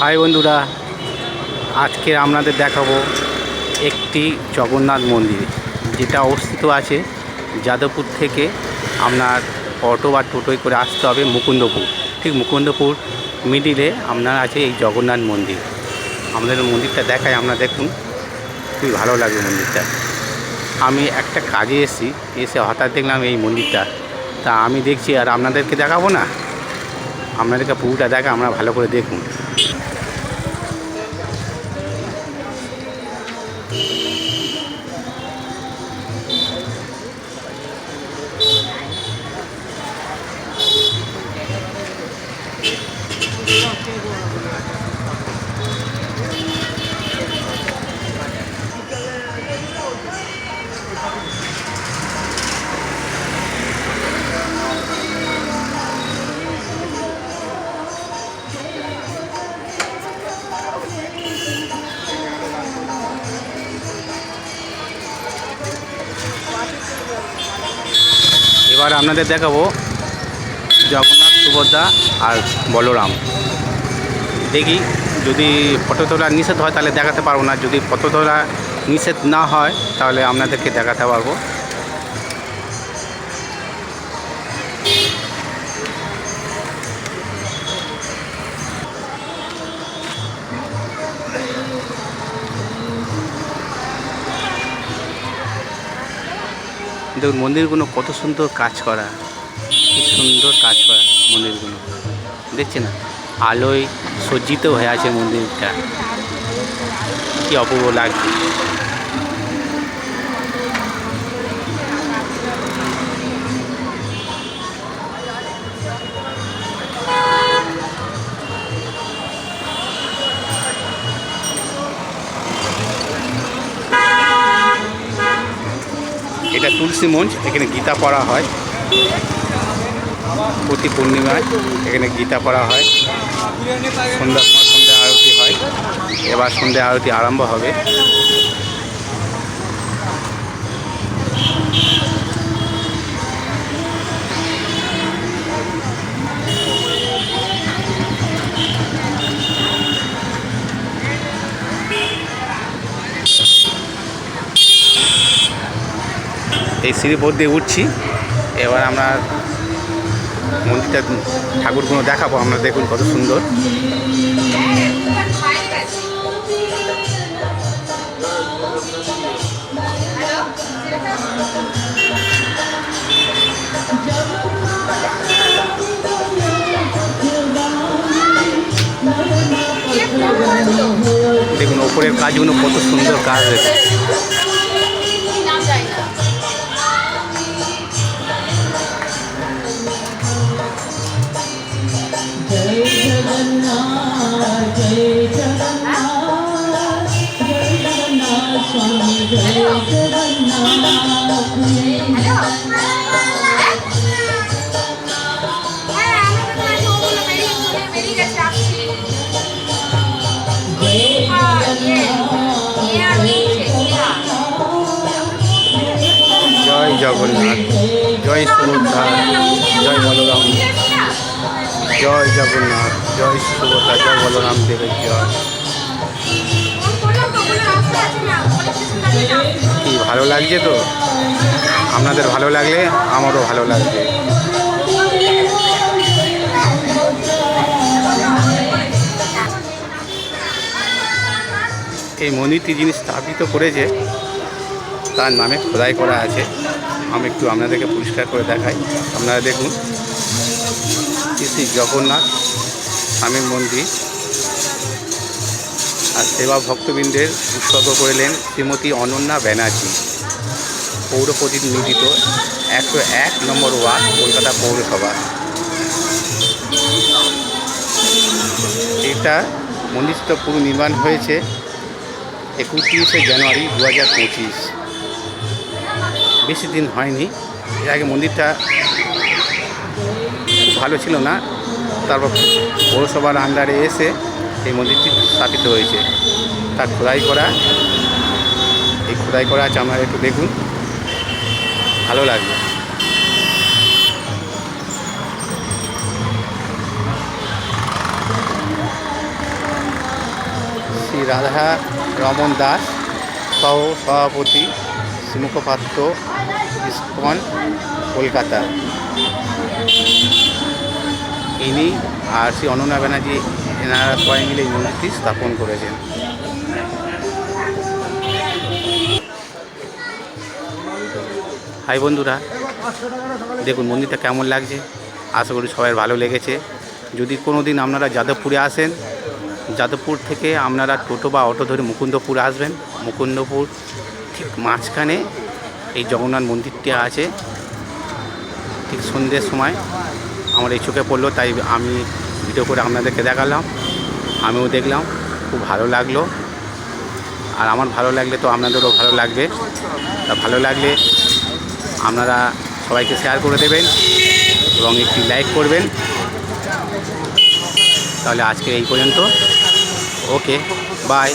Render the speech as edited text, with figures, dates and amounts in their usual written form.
High বন্ধুরা, আজকে আপনাদের দেখাবো একটি জগন্নাথ মন্দির যেটা অবস্থিত আছে যাদবপুর থেকে আপনার অটো বা টোটোয় করে আসতে হবে মুকুন্দপুর। ঠিক মুকুন্দপুর মিডিলে আপনার আছে এই জগন্নাথ মন্দির। আমাদের মন্দিরটা দেখায়, আপনারা দেখুন, খুবই ভালো লাগবে মন্দিরটা। আমি একটা কাজে এসে হঠাৎ দেখলাম এই মন্দিরটা, তা আমি দেখছি আর আপনাদেরকে দেখাবো না, আপনাদেরকে পুরোটা দেখা, আপনারা ভালো করে দেখুন। এবার আপনাদের দেখাবো জগন্নাথ, সুভদ্রা আর বলরাম। দেখি যদি ফটো তোলা নিষেধ হয় তাহলে দেখাতে পারবো না, যদি ফটো তোলা নিষেধ না হয় তাহলে আপনাদেরকে দেখাতে পারবো। দেখুন মন্দিরগুলো কত সুন্দর কাজ করা, কি সুন্দর কাজ করা মন্দিরগুলো, দেখছেন না? আলোয় সজ্জিত হয়ে আছে মন্দিরটা, কি অপূর্ব লাগছে। এটা তুলসী মঞ্চ, এখানে গীতা পড়া হয় প্রতি পূর্ণিমায়, এখানে গীতা পড়া হয়। সন্ধ্যার সময় সন্ধ্যা আরতি হয়, এবার সন্ধ্যা আরতি আরম্ভ হবে। এই সিঁড়িপথ দিয়ে উঠছি, এবার আমরা মন্দিরটা ঠাকুরগুলো দেখাবো। আমরা দেখুন কত সুন্দর। দেখুন ওপরের কাজগুলো কত সুন্দর কাজ হয়েছে। জয় জগন্নাথ, জয় সুভদ্রা, জয় বলরাম, জয় জগন্নাথ, জয় সুভদ্রা, জয় বলরাম দেবের জয়। কি ভালো লাগছে তো? আপনাদের ভালো লাগলে আমারও ভালো লাগবে। এই মন্দিরটি যিনি স্থাপিত করেছে তার নামে খোদাই করা আছে। আমি একটু আপনাদেরকে পরিষ্কার করে দেখাই, আপনারা দেখুন। শ্রী জগন্নাথ স্বামীর মন্দির, আর সেবা ভক্তবৃন্দের উৎসর্গ করলেন শ্রীমতী অনন্যা ব্যানার্জি, পৌর প্রতিনিধিত্ব 101 নম্বর ওয়ার্ড, কলকাতা পৌরসভা। এটা মন্দিরটা পুরো নির্মাণ হয়েছে 31শে জানুয়ারি 2025। বেশি দিন হয়নি। এর আগে মন্দিরটা খুব ভালো ছিল না, তারপর পৌরসভার আন্ডারে এসে এই মন্দিরটি স্থাপিত হয়েছে। তার খোদাই করা, এই খোদাই করা আছে, আপনারা একটু দেখুন, ভালো লাগবে। রাধা রমন দাস সহ সভাপতি মুখপাত্র ইসকন কলকাতা, ইনি আর শ্রী অনন্যা ব্যানার্জি এনারা সবাই মিলে এই মন্দিরটি স্থাপন করেছেন। হাই বন্ধুরা, দেখুন মন্দিরটা কেমন লাগছে, আশা করি সবাই ভালো লেগেছে। যদি কোনো দিন আপনারা যাদবপুরে আসেন, যাদবপুর থেকে আপনারা টোটো বা অটো ধরে মুকুন্দপুর আসবেন। মুকুন্দপুর ঠিক মাঝখানে এই জগন্নাথ মন্দিরটি আছে। ঠিক সন্ধ্যের সময় আমার এই চোখে পড়লো, তাই আমি ভিডিও করে আপনাদেরকে দেখালাম। আমিও দেখলাম, খুব ভালো লাগলো। আর আমার ভালো লাগলে তো আপনাদেরও ভালো লাগবে। তা ভালো লাগলে আপনারা সবাইকে শেয়ার করে দেবেন এবং একটি লাইক করবেন। তাহলে আজকে এই পর্যন্ত। ওকে, বাই।